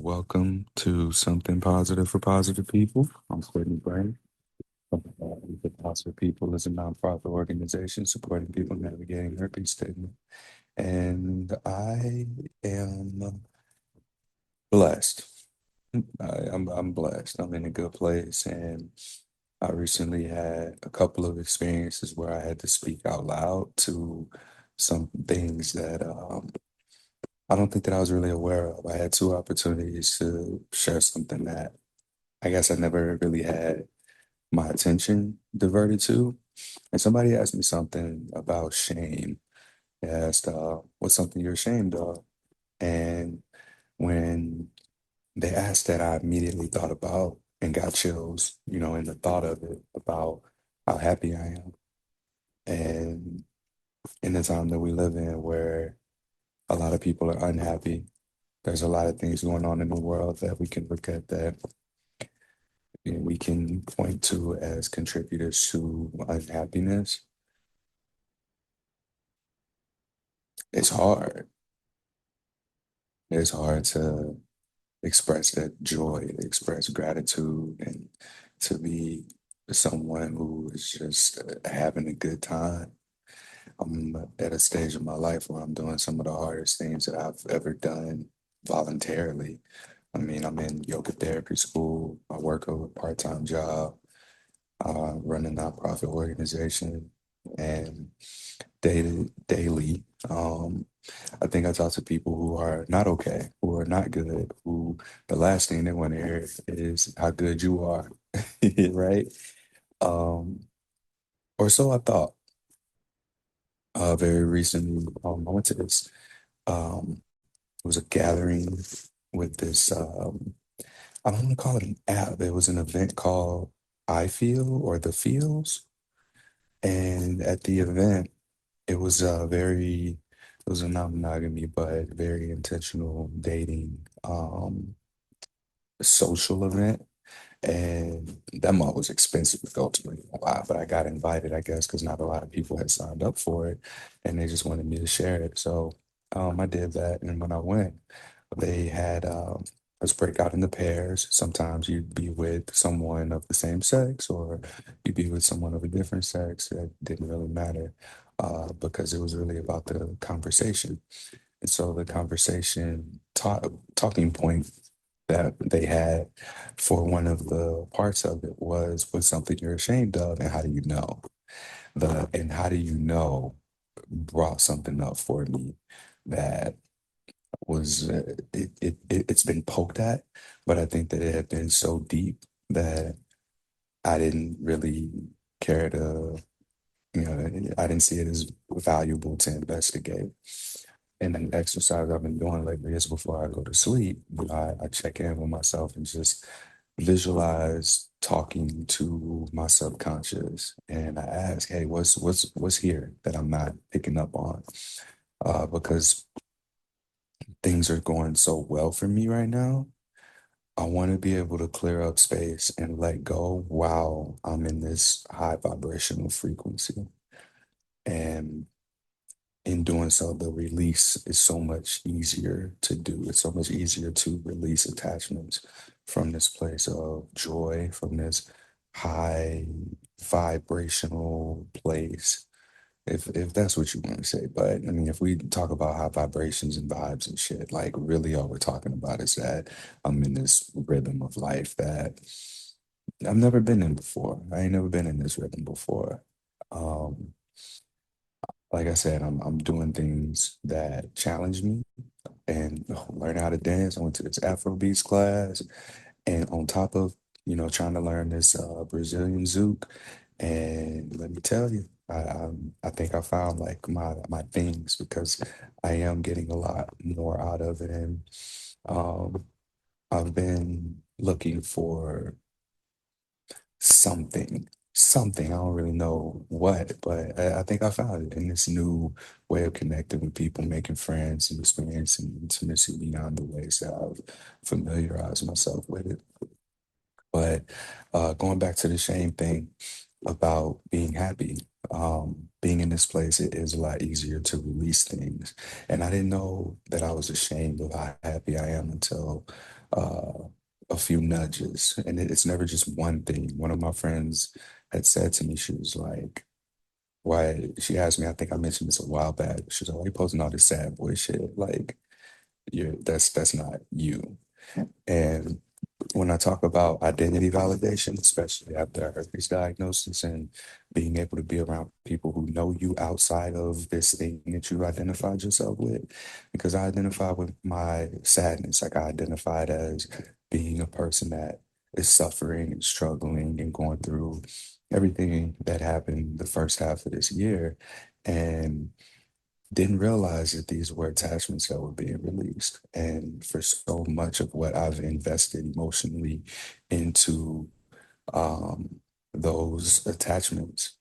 welcome to Something Positive for Positive People. I'm Courtney Brain. The Positive People is a nonprofit organization supporting people navigating herpes stigma. And I am blessed. I'm blessed. I'm in a good place. And I recently had a couple of experiences where I had to speak out loud to some things that I don't think that I was really aware of. I had two opportunities to share something that I guess I never really had my attention diverted to. And somebody asked me something about shame. They asked, what's something you're ashamed of? And when they asked that, I immediately thought about and got chills, in the thought of it about how happy I am. And in the time that we live in where a lot of people are unhappy, there's a lot of things going on in the world that we can look at that we can point to as contributors to unhappiness. It's hard. It's hard to express that joy, to express gratitude, and to be someone who is just having a good time. I'm at a stage of my life where I'm doing some of the hardest things that I've ever done voluntarily. I mean, I'm in yoga therapy school. I work a part-time job. Run a nonprofit organization, and daily, I think I talk to people who are not okay, who are not good, who the last thing they want to hear is how good you are, right? Um, or so I thought. Very recently, I went to this. It was a gathering with this. I don't want to call it an app. It was an event called I Feel or The Feels. And at the event, it was a non-monogamy, but very intentional dating social event. And that mall was expensive to go to, a lot, but I got invited, I guess, because not a lot of people had signed up for it, and they just wanted me to share it. So I did that, and when I went, they had us break out into pairs. Sometimes you'd be with someone of the same sex, or you'd be with someone of a different sex. It didn't really matter because it was really about the conversation. And so the conversation talking point that they had for one of the parts of it was what's something you're ashamed of and how do you know? The and how do you know brought something up for me that was it's been poked at, but I think that it had been so deep that I didn't really care to, I didn't see it as valuable to investigate. And an exercise I've been doing lately is before I go to sleep, I check in with myself and just visualize talking to my subconscious. And I ask, hey, what's here that I'm not picking up on? Because things are going so well for me right now. I want to be able to clear up space and let go while I'm in this high vibrational frequency. And in doing so, the release is so much easier to do. It's so much easier to release attachments from this place of joy, from this high vibrational place, if that's what you want to say. But I mean, if we talk about high vibrations and vibes and shit, like really all we're talking about is that I'm in this rhythm of life that I've never been in before. I ain't never been in this rhythm before. Um, like I said, I'm doing things that challenge me and learn how to dance. I went to this Afrobeats class, and on top of trying to learn this Brazilian zouk, and let me tell you, I think I found like my things because I am getting a lot more out of it, and um, I've been looking for something. I don't really know what, but I think I found it in this new way of connecting with people, making friends, and experiencing intimacy beyond the ways that I've familiarized myself with it. But going back to the shame thing about being happy, being in this place, it is a lot easier to release things. And I didn't know that I was ashamed of how happy I am until uh, a few nudges, and it's never just one thing. One of my friends had said to me, she was like, "Why?" She asked me, I think I mentioned this a while back. She was like, "Why you posting all this sad boy shit? Like, that's not you." And when I talk about identity validation, especially after a herpes diagnosis and being able to be around people who know you outside of this thing that you identified yourself with, because I identify with my sadness, like I identified as being a person that is suffering and struggling and going through everything that happened the first half of this year. And didn't realize that these were attachments that were being released. And for so much of what I've invested emotionally into um, those attachments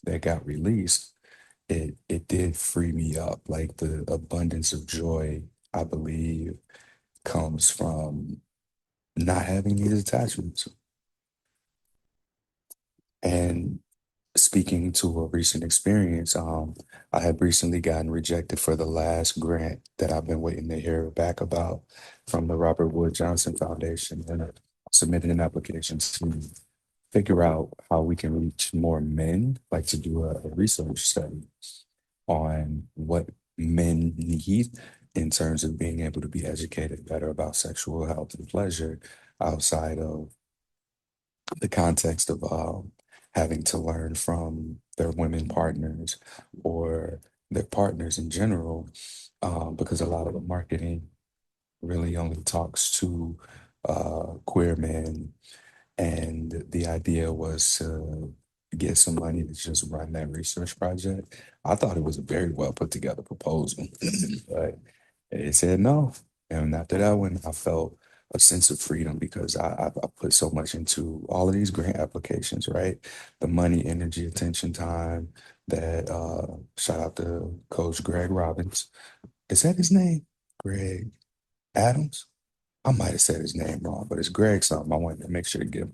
that got released, it did free me up. Like the abundance of joy, I believe, comes from not having these attachments. And speaking to a recent experience, I have recently gotten rejected for the last grant that I've been waiting to hear back about from the Robert Wood Johnson Foundation. And I submitted an application to figure out how we can reach more men, like to do a research study on what men need in terms of being able to be educated better about sexual health and pleasure outside of the context of having to learn from their women partners or their partners in general, because a lot of the marketing really only talks to queer men, and the idea was to get some money to just run that research project. I thought it was a very well put together proposal, but it said no. And after that one, I felt a sense of freedom because I put so much into all of these grant applications, right? The money, energy, attention, time that shout out to Coach Greg Robbins. Is that his name? Greg Adams? I might have said his name wrong, but it's Greg something. I wanted to make sure to give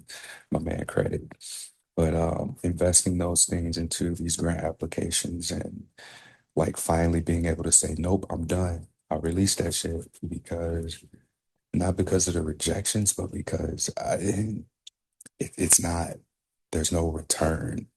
my man credit. But investing those things into these grant applications and like finally being able to say, nope, I'm done. I released that shit because not because of the rejections, but because it's not, there's no return.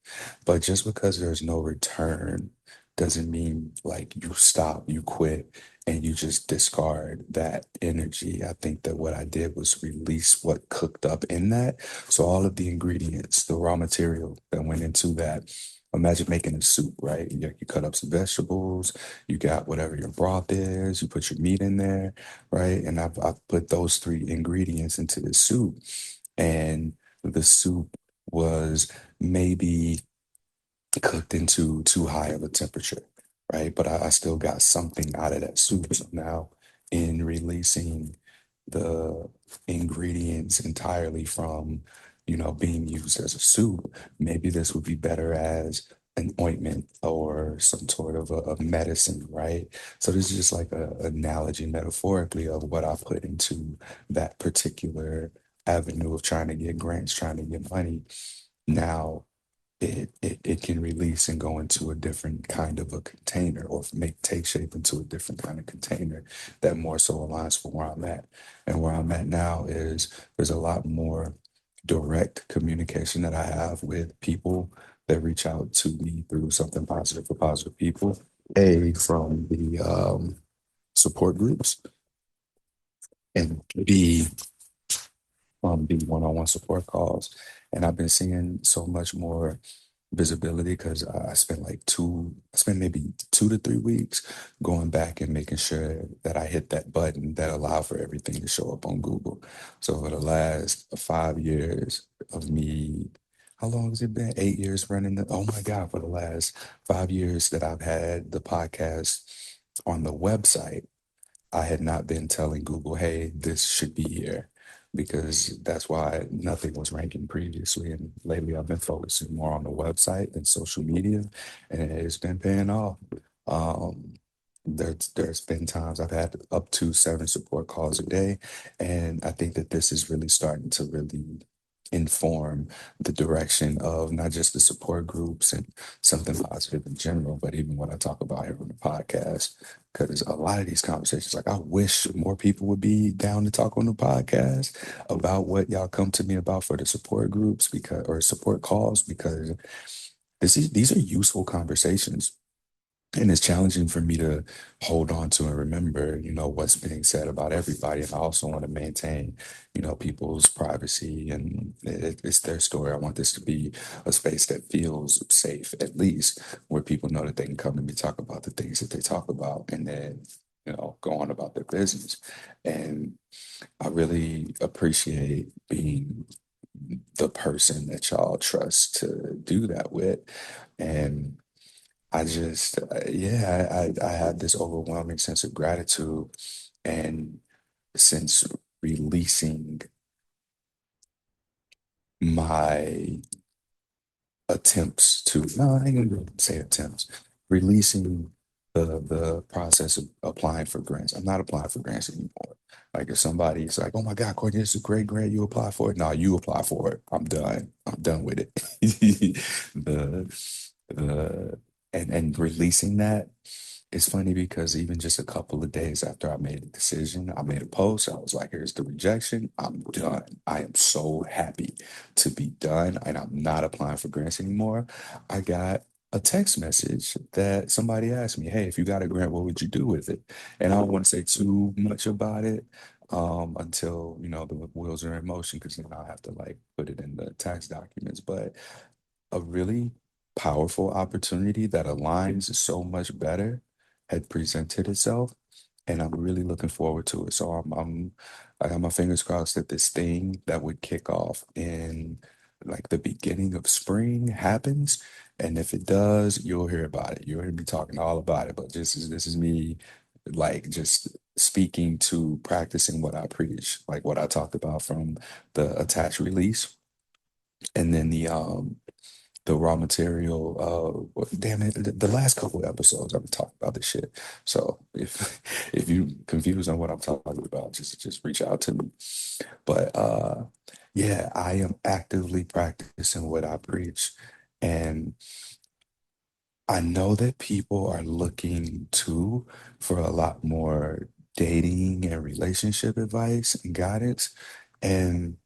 But just because there's no return doesn't mean like you stop, you quit, and you just discard that energy. I think that what I did was release what cooked up in that. So all of the ingredients, the raw material that went into that. Imagine making a soup, right? You cut up some vegetables, you got whatever your broth is, you put your meat in there, right? And I've put those three ingredients into the soup. And the soup was maybe cooked into too high of a temperature, right? But I still got something out of that soup. So now, in releasing the ingredients entirely from, being used as a soup, maybe this would be better as an ointment or some sort of a medicine, right? So this is just like a analogy metaphorically of what I put into that particular avenue of trying to get grants, trying to get money. Now, it can release and go into a different kind of a container or take shape into a different kind of container that more so aligns with where I'm at. And where I'm at now is there's a lot more direct communication that I have with people that reach out to me through something positive for positive people. A, from the support groups, and B, from the one-on-one support calls. And I've been seeing so much more visibility because I spent maybe 2 to 3 weeks going back and making sure that I hit that button that allowed for everything to show up on Google. So for the last 5 years of me, how long has it been? 8 years running oh my God, for the last 5 years that I've had the podcast on the website, I had not been telling Google, hey, this should be here, because that's why nothing was ranking previously. And lately I've been focusing more on the website than social media, and it's been paying off. Um, there's been times I've had up to 7 support calls a day, and I think that this is really starting to really inform the direction of not just the support groups and something positive in general, but even what I talk about here on the podcast. because a lot of these conversations, like I wish more people would be down to talk on the podcast about what y'all come to me about for the support groups because or support calls because these are useful conversations. And it's challenging for me to hold on to and remember, what's being said about everybody. And I also want to maintain, people's privacy and it's their story. I want this to be a space that feels safe, at least where people know that they can come to me, talk about the things that they talk about, and then, go on about their business. And I really appreciate being the person that y'all trust to do that with. And I just, yeah, I had this overwhelming sense of gratitude. And since releasing my attempts to, no, I ain't gonna say attempts, releasing the process of applying for grants. I'm not applying for grants anymore. Like if somebody's like, oh my God, Courtney, this is a great grant, you apply for it. No, you apply for it. I'm done. I'm done with it. The the and releasing that it's funny because even just a couple of days after I made a decision, I made a post. I was like, here's the rejection. I'm done. I am so happy to be done and I'm not applying for grants anymore. I got a text message that somebody asked me, hey, if you got a grant, what would you do with it? And I don't want to say too much about it until, the wheels are in motion because then I'll have to like put it in the tax documents. But a really powerful opportunity that aligns so much better had presented itself, and I'm really looking forward to it. So I got my fingers crossed that this thing that would kick off in like the beginning of spring happens, and if it does, you'll hear about it. You'll hear me talking all about it. But this is me, like just speaking to practicing what I preach, like what I talked about from the attach release, and then the raw material. Damn it, the last couple of episodes I've been talking about this shit. So if if you confused on what I'm talking about, just reach out to me. But yeah, I am actively practicing what I preach, and I know that people are looking too for a lot more dating and relationship advice and guidance. And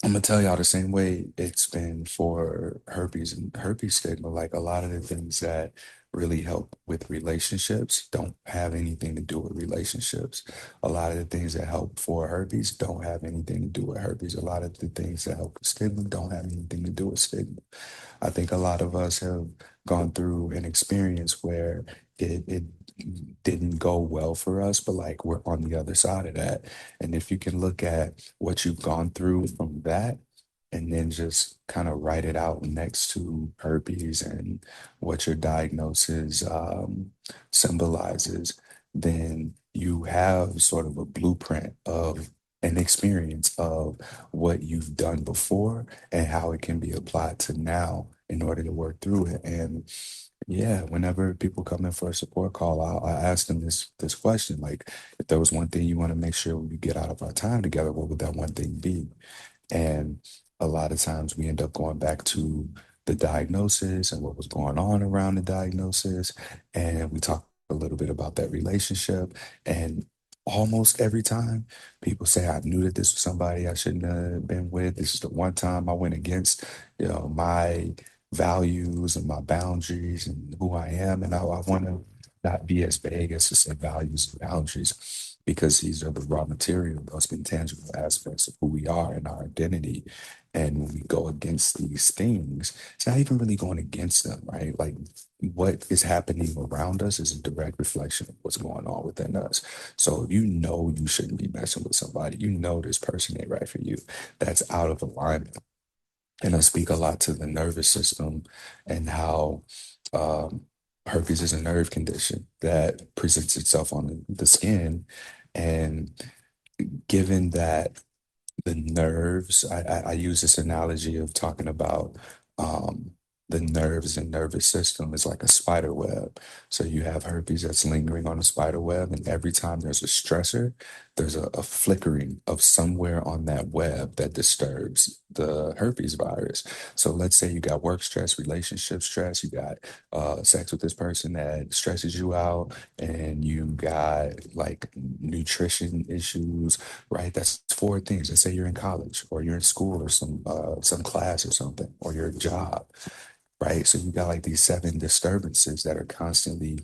I'm gonna tell y'all the same way it's been for herpes and herpes stigma. Like a lot of the things that really help with relationships don't have anything to do with relationships. A lot of the things that help for herpes don't have anything to do with herpes. A lot of the things that help with stigma don't have anything to do with stigma. I think a lot of us have gone through an experience where it didn't go well for us, but like we're on the other side of that. And if you can look at what you've gone through from that and then just kind of write it out next to herpes and what your diagnosis symbolizes, then you have sort of a blueprint of an experience of what you've done before and how it can be applied to now in order to work through it. And yeah, whenever people come in for a support call, I ask them this question, like, if there was one thing you want to make sure we get out of our time together, what would that one thing be? And a lot of times we end up going back to the diagnosis and what was going on around the diagnosis. And we talk a little bit about that relationship. And almost every time people say, I knew that this was somebody I shouldn't have been with. This is the one time I went against, my values and my boundaries and who I am. And I want to not be as vague as to say values and boundaries because these are the raw material, those intangible aspects of who we are and our identity. And when we go against these things, it's not even really going against them, right? Like what is happening around us is a direct reflection of what's going on within us. So if you know you shouldn't be messing with somebody, you know this person ain't right for you, that's out of alignment. And I speak a lot to the nervous system and how um, herpes is a nerve condition that presents itself on the skin. And given that the nerves, I use this analogy of talking about um, the nerves and nervous system is like a spider web. So you have herpes that's lingering on a spider web, and every time there's a stressor, there's a flickering of somewhere on that web that disturbs the herpes virus. So let's say you got work stress, relationship stress, you got sex with this person that stresses you out, and you got like nutrition issues, right? That's four things. Let's say you're in college or you're in school or some class or something, or your job, right? So you got like these seven disturbances that are constantly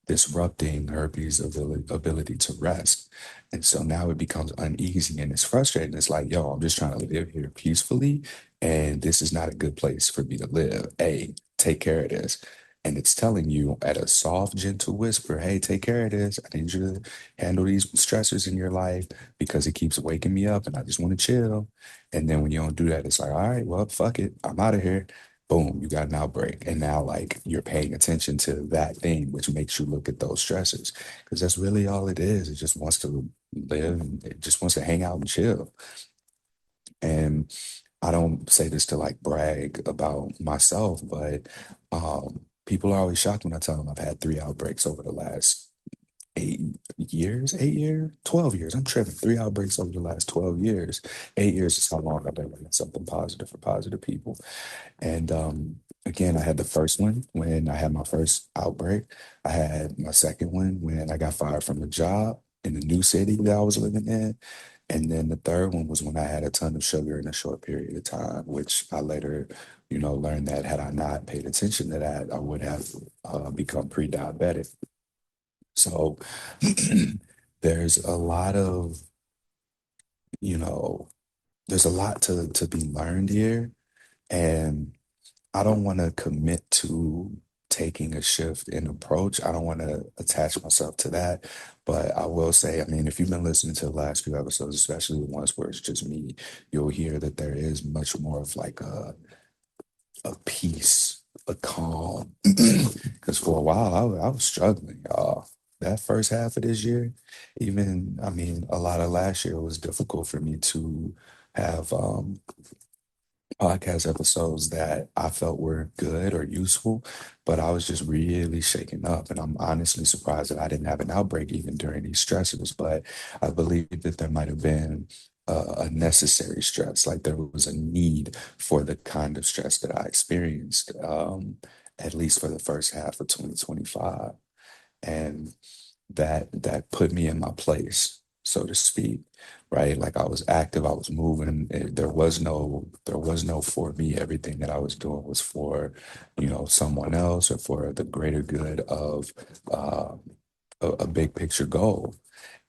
disrupting herpes ability to rest. And so now it becomes uneasy and it's frustrating. It's like, yo, I'm just trying to live here peacefully, and this is not a good place for me to live. Hey, take care of this. And it's telling you at a soft, gentle whisper, hey, take care of this. I need you to handle these stressors in your life because it keeps waking me up and I just want to chill. And then when you don't do that, it's like, all right, well, fuck it. I'm out of here. Boom, you got an outbreak. And now, like, you're paying attention to that thing, which makes you look at those stresses because that's really all it is. It just wants to live, and it just wants to hang out and chill. And I don't say this to like brag about myself, but people are always shocked when I tell them I've had three outbreaks over the last 8 years, 8 years, 12 years. I'm tripping. Three outbreaks over the last 12 years. 8 years is how long I've been doing something positive for positive people. And again, I had the first one when I had my first outbreak. I had my second one when I got fired from the job in the new city that I was living in. And then the third one was when I had a ton of sugar in a short period of time, which I later, learned that had I not paid attention to that, I would have become pre-diabetic. So there's a lot of, you know, there's a lot to be learned here. And I don't want to commit to taking a shift in approach. I don't want to attach myself to that. But I will say, I mean, if you've been listening to the last few episodes, especially the ones where it's just me, you'll hear that there is much more of like a peace, a calm. Because for a while, I was struggling. That first half of this year, even, I mean, a lot of last year was difficult for me to have podcast episodes that I felt were good or useful, but I was just really shaken up. And I'm honestly surprised that I didn't have an outbreak even during these stresses. But I believe that there might have been a necessary stress, like there was a need for the kind of stress that I experienced, at least for the first half of 2025. And that put me in my place, so to speak, right? Like I was active, I was moving. There was no for me. Everything that I was doing was for, someone else or for the greater good of uh, a big picture goal.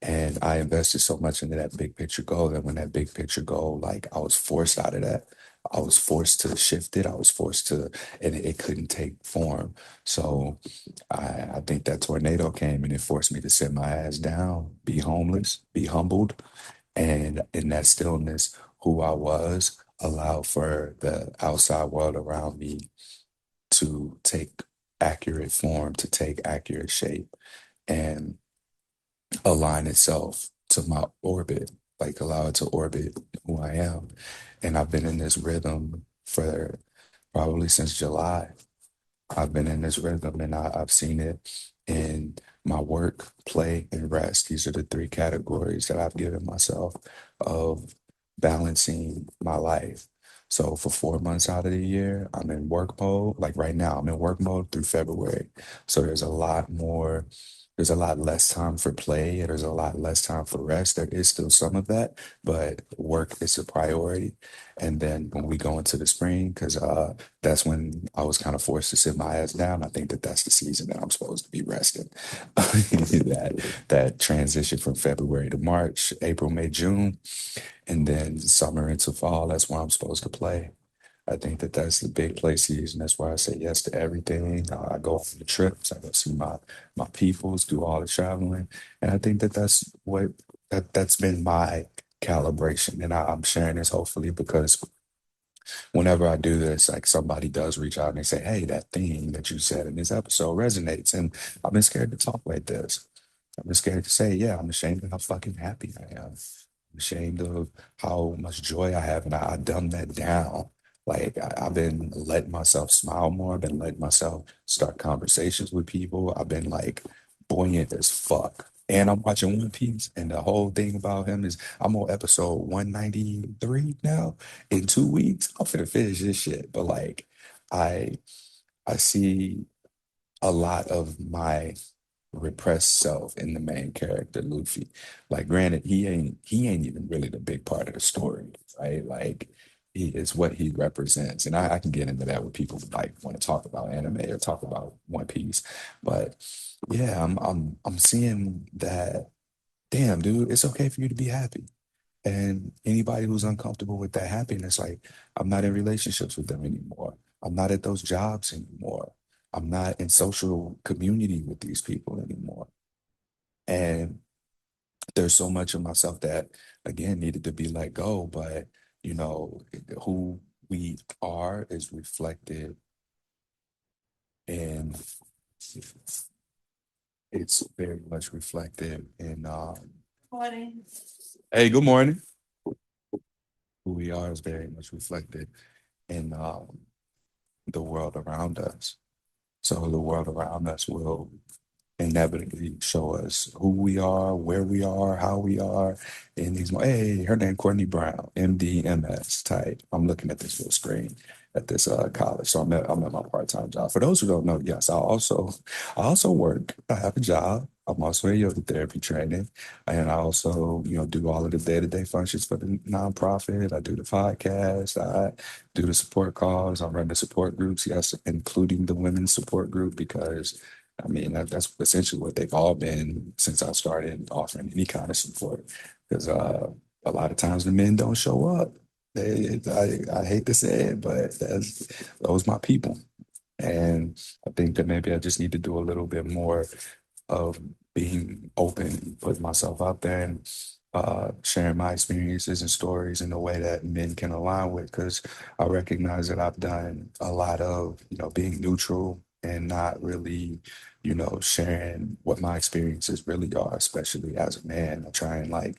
And I invested so much into that big picture goal that when that big picture goal, like I was forced out of that. I was forced to shift it. I was forced to, and it couldn't take form. So I think that tornado came and it forced me to sit my ass down, be homeless, be humbled, and in that stillness, who I was allowed for the outside world around me to take accurate form, to take accurate shape, and align itself to my orbit, like allow it to orbit who I am. And I've been in this rhythm for probably since July. I've been in this rhythm and I've seen it in my work, play, and rest. These are the three categories that I've given myself of balancing my life. So for 4 months out of the year, I'm in work mode. Like right now, I'm in work mode through February. So there's a lot less time for play. There's a lot less time for rest. There is still some of that, but work is a priority. And then when we go into the spring, because that's when I was kind of forced to sit my ass down. I think that that's the season that I'm supposed to be resting. That transition from February to March, April, May, June, and then summer into fall. That's where I'm supposed to play. I think that that's the big play season. That's why I say yes to everything. I go on the trips. I go see my peoples, do all the traveling, and I think that that's been my calibration. And I'm sharing this hopefully because whenever I do this, like somebody does reach out and they say, "Hey, that thing that you said in this episode resonates," and I've been scared to talk like this. I've been scared to say, "Yeah, I'm ashamed of how fucking happy I am. I'm ashamed of how much joy I have," and I dumb that down. Like I've been letting myself smile more. I've been letting myself start conversations with people. I've been like buoyant as fuck. And I'm watching One Piece, and the whole thing about him is I'm on episode 193 now. In 2 weeks, I'm finna finish this shit. But like, I I see a lot of my repressed self in the main character, Luffy. Like, granted, he ain't even really the big part of the story, right? Like, he is what he represents, and I can get into that with people who like want to talk about anime or talk about One Piece, but yeah, I'm seeing that. Damn, dude, it's okay for you to be happy. And anybody who's uncomfortable with that happiness, like, I'm not in relationships with them anymore. I'm not at those jobs anymore. I'm not in social community with these people anymore. And there's so much of myself that, again, needed to be let go. But, you know, who we are is reflected in, it's very much reflected in, hey, good morning. Who we are is very much reflected in the world around us. So the world around us will inevitably show us who we are, where we are, how we are in these. Hey, her name Courtney Brown, MD, type. I'm looking at this full screen at this college. So I'm at my part-time job. For those who don't know, yes, I also work. I have a job. I'm also a yoga therapy training, and I also, do all of the day-to-day functions for the nonprofit. I do the podcast. I do the support calls. I run the support groups, yes, including the women's support group, because I mean, that's essentially what they've all been since I started offering any kind of support. Because a lot of times the men don't show up. I hate to say it, but those my people. And I think that maybe I just need to do a little bit more of being open, putting myself out there, and sharing my experiences and stories in a way that men can align with. Because I recognize that I've done a lot of, being neutral and not really, sharing what my experiences really are, especially as a man. I try and like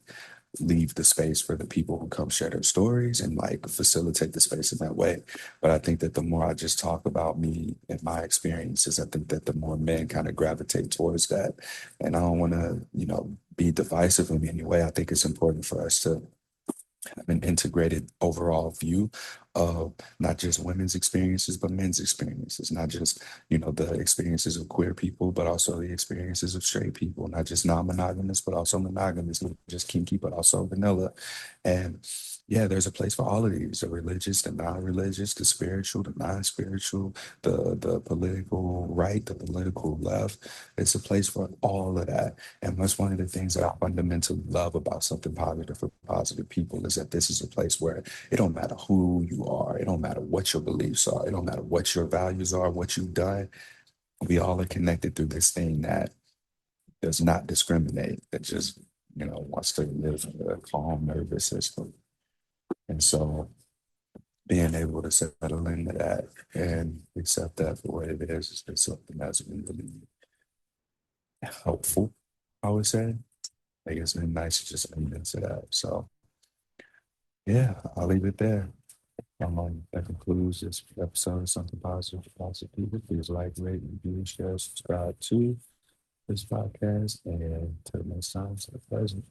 leave the space for the people who come share their stories and like facilitate the space in that way. But I think that the more I just talk about me and my experiences, I think that the more men kind of gravitate towards that. And I don't want to, be divisive in any way. I think it's important for us to have an integrated overall view of not just women's experiences, but men's experiences, not just, the experiences of queer people, but also the experiences of straight people, not just non-monogamous, but also monogamous, not just kinky, but also vanilla. And yeah, there's a place for all of these, the religious, the non-religious, the spiritual, the non-spiritual, the political right, the political left. It's a place for all of that. And that's one of the things that I fundamentally love about something positive for positive people, is that this is a place where it don't matter who you are, it don't matter what your beliefs are, it don't matter what your values are, what you've done. We all are connected through this thing that does not discriminate, that just, wants to live in a calm nervous system. And so being able to settle into that and accept that for what it is just something that's been really helpful, I would say. Like, it's been nice to just lean into that. So yeah, I'll leave it there. That concludes this episode of Something Positive for Positive People. Please like, rate, review, share, subscribe to this podcast. And till next time, stay present.